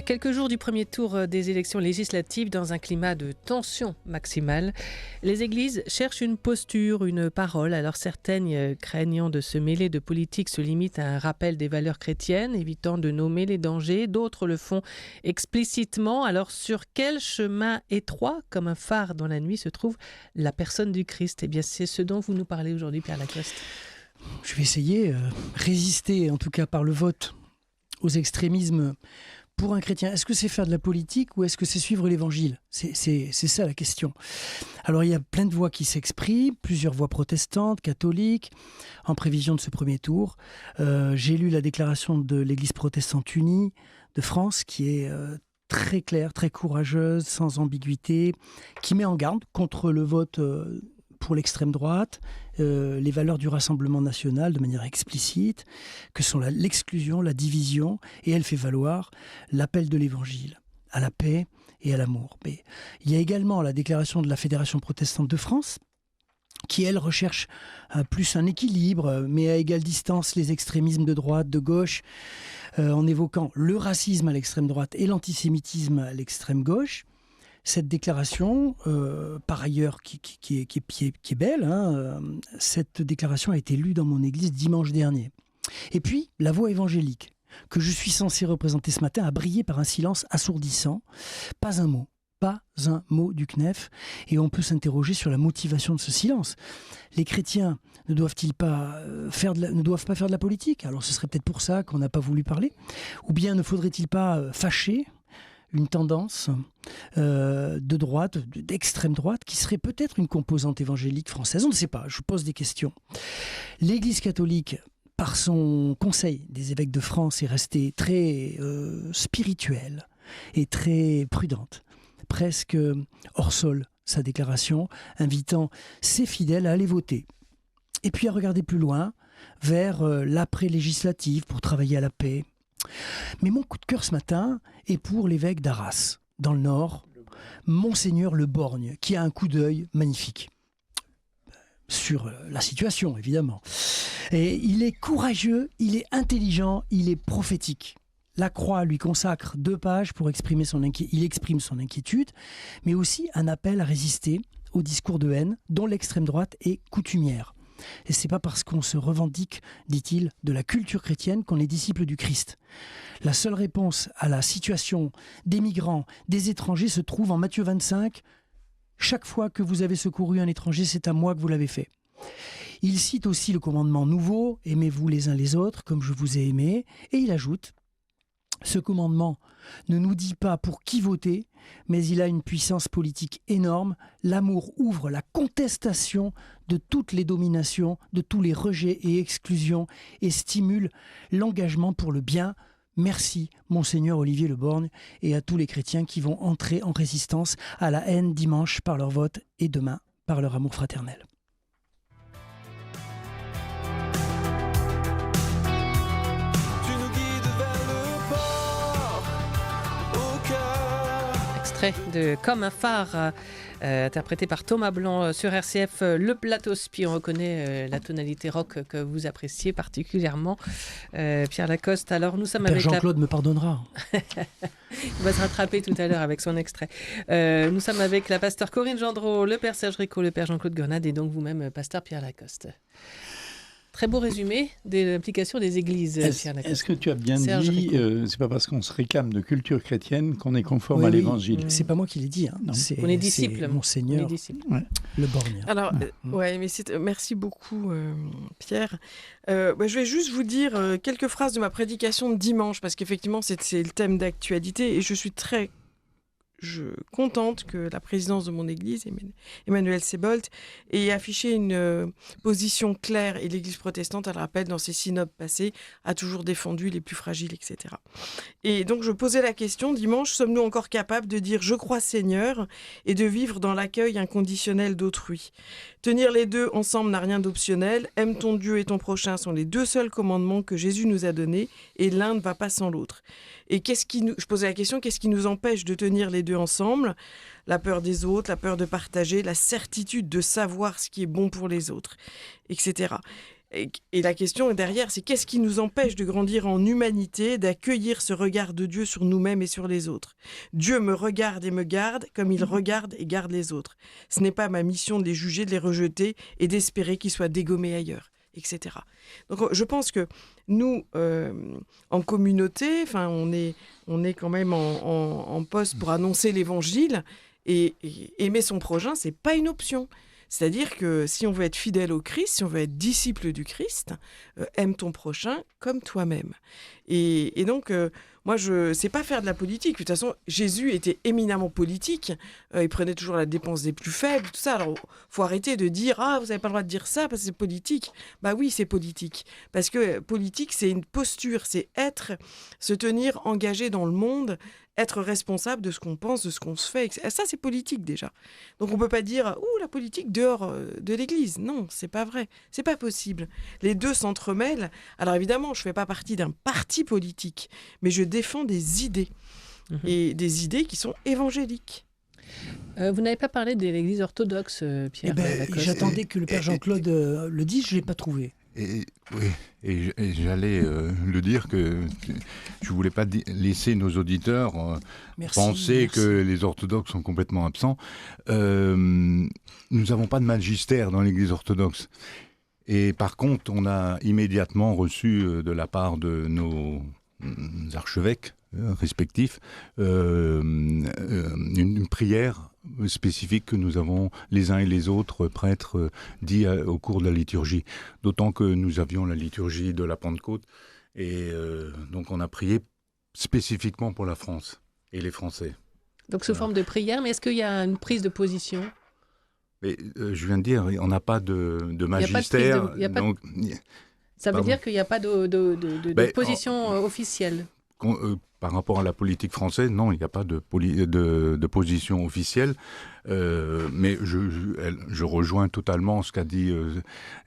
quelques jours du premier tour des élections législatives, dans un climat de tension maximale, les églises cherchent une posture, une parole. Alors certaines, craignant de se mêler de politique, se limitent à un rappel des valeurs chrétiennes, évitant de nommer les dangers. D'autres le font explicitement. Alors sur quel chemin étroit, comme un phare dans la nuit, se trouve la personne du Christ ? Eh bien, c'est ce dont vous nous parlez aujourd'hui, Pierre Lacoste. Je vais essayer résister, en tout cas par le vote, aux extrémismes. Pour un chrétien, est-ce que c'est faire de la politique ou est-ce que c'est suivre l'évangile ? C'est ça la question. Alors il y a plein de voix qui s'expriment, plusieurs voix protestantes, catholiques, en prévision de ce premier tour. J'ai lu la déclaration de l'Église protestante unie de France qui est très claire, très courageuse, sans ambiguïté, qui met en garde contre le vote pour l'extrême droite, les valeurs du Rassemblement national de manière explicite, que sont l'exclusion, la division, et elle fait valoir l'appel de l'Évangile à la paix et à l'amour. Mais il y a également la déclaration de la Fédération protestante de France, qui, elle, recherche plus un équilibre, mais à égale distance les extrémismes de droite, de gauche, en évoquant le racisme à l'extrême droite et l'antisémitisme à l'extrême gauche. Cette déclaration, par ailleurs, qui est belle, cette déclaration a été lue dans mon église dimanche dernier. Et puis, la voix évangélique, que je suis censé représenter ce matin, a brillé par un silence assourdissant. Pas un mot du CNEF. Et on peut s'interroger sur la motivation de ce silence. Les chrétiens ne doivent pas faire de la politique ? Alors ce serait peut-être pour ça qu'on n'a pas voulu parler. Ou bien ne faudrait-il pas fâcher une tendance de droite, d'extrême droite, qui serait peut-être une composante évangélique française. On ne sait pas, je pose des questions. L'Église catholique, par son Conseil des évêques de France, est restée très spirituelle et très prudente, presque hors sol, sa déclaration, invitant ses fidèles à aller voter. Et puis à regarder plus loin, vers l'après-législative, pour travailler à la paix. Mais mon coup de cœur ce matin est pour l'évêque d'Arras, dans le Nord, Monseigneur Le Borgne, qui a un coup d'œil magnifique sur la situation, évidemment. Et il est courageux, il est intelligent, il est prophétique. La Croix lui consacre 2 pages pour exprimer il exprime son inquiétude, mais aussi un appel à résister au discours de haine dont l'extrême droite est coutumière. Et c'est pas parce qu'on se revendique, dit-il, de la culture chrétienne qu'on est disciple du Christ. La seule réponse à la situation des migrants, des étrangers se trouve en Matthieu 25. Chaque fois que vous avez secouru un étranger, c'est à moi que vous l'avez fait. Il cite aussi le commandement nouveau, aimez-vous les uns les autres comme je vous ai aimés. Et il ajoute, ce commandement ne nous dit pas pour qui voter, mais il a une puissance politique énorme. L'amour ouvre la contestation de toutes les dominations, de tous les rejets et exclusions et stimule l'engagement pour le bien. Merci, Monseigneur Olivier Le Borgne, et à tous les chrétiens qui vont entrer en résistance à la haine dimanche par leur vote et demain par leur amour fraternel. De Comme un phare, interprété par Thomas Blanc sur RCF, le plateau Spi. On reconnaît la tonalité rock que vous appréciez particulièrement, Pierre Lacoste. Alors nous sommes Père avec Jean-Claude me pardonnera. Il va se rattraper tout à l'heure avec son extrait. Nous sommes avec la pasteur Corinne Gendreau, le père Serge Rico, le père Jean-Claude Grenade et donc vous-même, pasteur Pierre Lacoste. Très beau résumé de l'implication des églises, Pierre Lacoste. Est-ce que tu as bien Serge dit, Rico. c'est pas parce qu'on se réclame de culture chrétienne qu'on est conforme à l'évangile. C'est pas moi qui l'ai dit. On est disciples. C'est Monseigneur Le Borgne. Alors, merci beaucoup, Pierre. Je vais juste vous dire quelques phrases de ma prédication de dimanche, parce qu'effectivement, c'est le thème d'actualité, et je suis très contente que la présidence de mon église, Emmanuel Sebolt, ait affiché une position claire, et l'église protestante, elle rappelle, dans ses synodes passés, a toujours défendu les plus fragiles, etc. Et donc je posais la question dimanche, sommes-nous encore capables de dire « Je crois Seigneur » et de vivre dans l'accueil inconditionnel d'autrui ? Tenir les deux ensemble n'a rien d'optionnel. Aime ton Dieu et ton prochain sont les 2 seuls commandements que Jésus nous a donnés, et l'un ne va pas sans l'autre. Et je posais la question, qu'est-ce qui nous empêche de tenir les deux ensemble ? La peur des autres, la peur de partager, la certitude de savoir ce qui est bon pour les autres, etc. Et la question derrière, c'est qu'est-ce qui nous empêche de grandir en humanité, d'accueillir ce regard de Dieu sur nous-mêmes et sur les autres. Dieu me regarde et me garde comme il regarde et garde les autres. Ce n'est pas ma mission de les juger, de les rejeter et d'espérer qu'ils soient dégommés ailleurs, etc. Donc je pense que nous, en communauté, on est quand même en poste pour annoncer l'évangile et aimer son prochain, c'est pas une option. C'est-à-dire que si on veut être fidèle au Christ, si on veut être disciple du Christ, aime ton prochain comme toi-même. Et donc, moi, je ne sais pas faire de la politique. De toute façon, Jésus était éminemment politique. Il prenait toujours la dépense des plus faibles, tout ça. Alors, il faut arrêter de dire « Ah, vous n'avez pas le droit de dire ça parce que c'est politique ». Bah oui, c'est politique. Parce que politique, c'est une posture, c'est se tenir engagé dans le monde, être responsable de ce qu'on pense, de ce qu'on se fait. Ça, c'est politique déjà. Donc, on ne peut pas dire « Ouh, la politique dehors de l'Église ». Non, c'est pas vrai. C'est pas possible. Les deux s'entremêlent. Alors, évidemment, je ne fais pas partie d'un parti politique, mais je défends des idées. Et des idées qui sont évangéliques. Vous n'avez pas parlé de l'Église orthodoxe, Pierre. J'attendais que le Père Jean-Claude le dise, je ne l'ai pas trouvé. Et j'allais le dire que je ne voulais pas laisser nos auditeurs penser que les orthodoxes sont complètement absents. Nous n'avons pas de magistère dans l'Église orthodoxe. Et par contre, on a immédiatement reçu de la part de nos archevêques respectifs une prière spécifique que nous avons les uns et les autres prêtres dit au cours de la liturgie. D'autant que nous avions la liturgie de la Pentecôte et donc on a prié spécifiquement pour la France et les Français. Donc sous forme de prière, mais est-ce qu'il y a une prise de position ? Mais, je viens de dire, on n'a pas de magistère. Ça veut dire qu'il n'y a pas de position officielle. Par rapport à la politique française, non, il n'y a pas de position officielle. Mais je rejoins totalement ce qu'a dit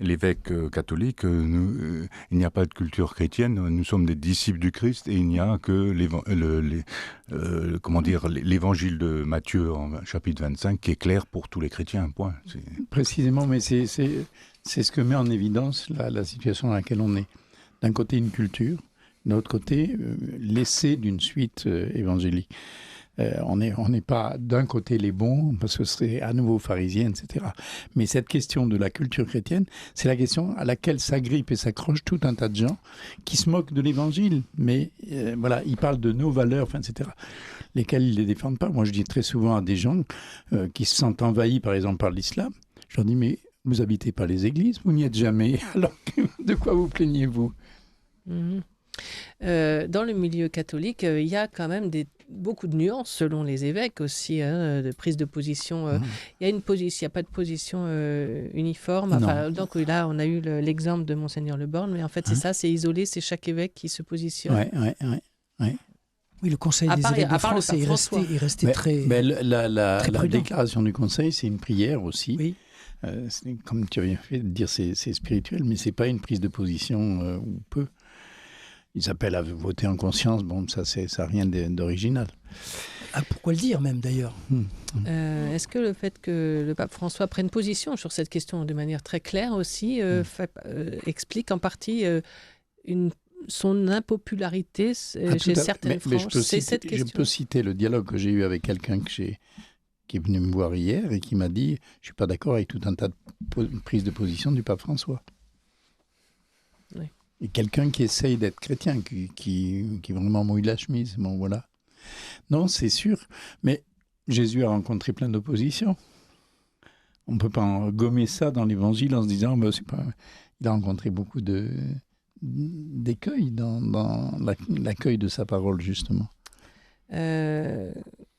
l'évêque catholique. Il n'y a pas de culture chrétienne. Nous sommes des disciples du Christ et il n'y a que l'évangile de Matthieu en chapitre 25 qui est clair pour tous les chrétiens. Point. Précisément, mais c'est ce que met en évidence la situation dans laquelle on est. D'un côté, une culture. De l'autre côté, l'essai d'une suite évangélique. On n'est pas d'un côté les bons, parce que ce serait à nouveau pharisien, etc. Mais cette question de la culture chrétienne, c'est la question à laquelle s'agrippe et s'accroche tout un tas de gens qui se moquent de l'évangile. Mais voilà, ils parlent de nos valeurs, etc., lesquelles ils ne les défendent pas. Moi, je dis très souvent à des gens qui se sentent envahis, par exemple, par l'islam, je leur dis, mais vous n'habitez pas les églises, vous n'y êtes jamais, alors de quoi vous plaignez-vous ? Dans le milieu catholique, il y a quand même beaucoup de nuances selon les évêques aussi, de prise de position. Il y a pas de position uniforme. Donc là, on a eu l'exemple de Monseigneur Le Borgne, mais en fait, c'est ça, c'est isolé, c'est chaque évêque qui se positionne. Oui, le Conseil des évêques de France est resté très la déclaration du Conseil, c'est une prière aussi. Oui. Comme tu as bien fait de dire, c'est spirituel, mais c'est pas une prise de position ou peu. Ils appellent à voter en conscience. Bon, ça n'a rien d'original. Ah, pourquoi le dire même d'ailleurs Est-ce que le fait que le pape François prenne position sur cette question de manière très claire aussi explique en partie son impopularité chez certaines franges? Je peux citer le dialogue que j'ai eu avec quelqu'un qui est venu me voir hier et qui m'a dit « Je ne suis pas d'accord avec tout un tas de prises de position du pape François ». Oui. Et quelqu'un qui essaye d'être chrétien, qui vraiment mouille la chemise. Bon, voilà. Non, c'est sûr. Mais Jésus a rencontré plein d'oppositions. On ne peut pas gommer ça dans l'Évangile en se disant il a rencontré beaucoup d'écueils dans l'accueil de sa parole, justement.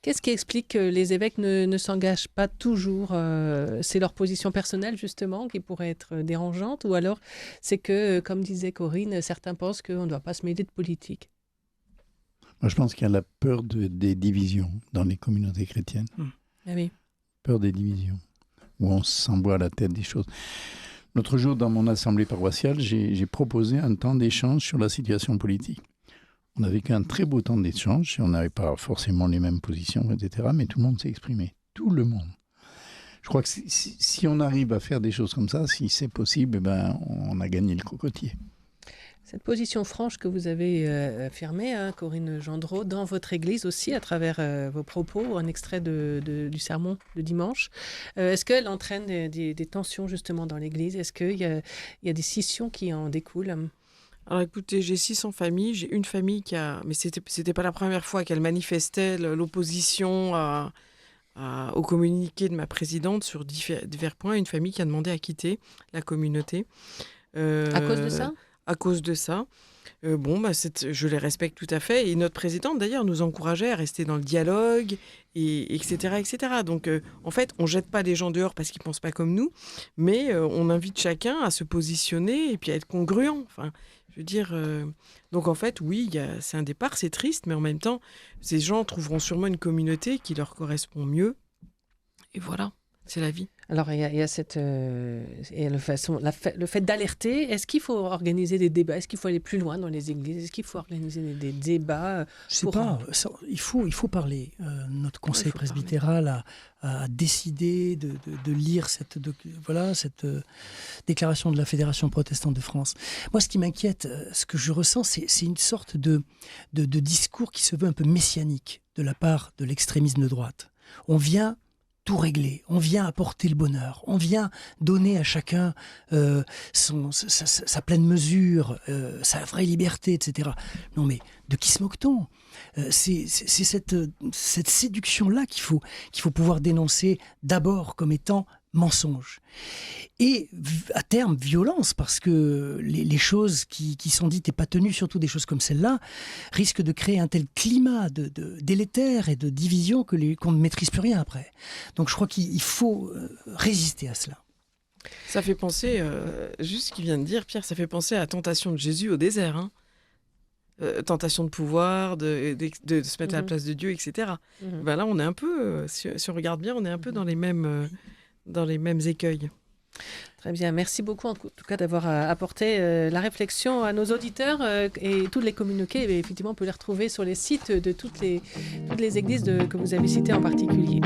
Qu'est-ce qui explique que les évêques ne s'engagent pas toujours c'est leur position personnelle, justement, qui pourrait être dérangeante, ou alors c'est que, comme disait Corinne, certains pensent qu'on ne doit pas se mêler de politique? Moi, je pense qu'il y a la peur des divisions dans les communautés chrétiennes. Ah oui. Peur des divisions, où on s'envoie à la tête des choses. L'autre jour, dans mon assemblée paroissiale, j'ai proposé un temps d'échange sur la situation politique. On a vécu un très beau temps d'échange, on n'avait pas forcément les mêmes positions, etc., mais tout le monde s'est exprimé. Tout le monde. je crois que si on arrive à faire des choses comme ça, si c'est possible, on a gagné le cocotier. Cette position franche que vous avez affirmée, Corinne Gendreau, dans votre église aussi, à travers vos propos, un extrait du sermon de dimanche, est-ce qu'elle entraîne des tensions justement dans l'église? Est-ce qu'il y a des scissions qui en découlent? Alors écoutez, j'ai 600 familles, j'ai une famille mais c'était pas la première fois qu'elle manifestait l'opposition au communiqué de ma présidente sur divers points, une famille qui a demandé à quitter la communauté. À cause de ça? À cause de ça. Je les respecte tout à fait. Et notre présidente, d'ailleurs, nous encourageait à rester dans le dialogue, etc., etc. Donc, en fait, on ne jette pas les gens dehors parce qu'ils ne pensent pas comme nous, mais on invite chacun à se positionner et puis à être congruent. Enfin, je veux dire... Donc, en fait, oui, c'est un départ, c'est triste, mais en même temps, ces gens trouveront sûrement une communauté qui leur correspond mieux. Et voilà, c'est la vie. Alors, il y a le fait d'alerter. Est-ce qu'il faut organiser des débats? Est-ce qu'il faut aller plus loin dans les églises? Est-ce qu'il faut organiser des débats? Je ne sais pas. Il faut parler. Notre conseil presbytéral a décidé de lire cette déclaration de la Fédération protestante de France. Moi, ce qui m'inquiète, ce que je ressens, c'est une sorte de discours qui se veut un peu messianique de la part de l'extrémisme de droite. On vient tout régler, on vient apporter le bonheur, on vient donner à chacun sa pleine mesure, sa vraie liberté, etc. Non mais de qui se moque-t-on? C'est cette séduction-là qu'il faut pouvoir dénoncer d'abord comme étant mensonge. Et à terme, violence, parce que les choses qui sont dites et pas tenues, surtout des choses comme celle-là, risquent de créer un tel climat de délétère et de division qu'on ne maîtrise plus rien après. Donc je crois qu'il faut résister à cela. Ça fait penser, juste ce qu'il vient de dire, Pierre, ça fait penser à la tentation de Jésus au désert. Hein. Tentation de pouvoir, de se mettre à la place de Dieu, etc. Là, on est un peu, si on regarde bien, on est un peu dans les mêmes écueils. Très bien, merci beaucoup en tout cas d'avoir apporté la réflexion à nos auditeurs et tous les communiqués. Et effectivement, on peut les retrouver sur les sites de toutes les églises que vous avez citées en particulier.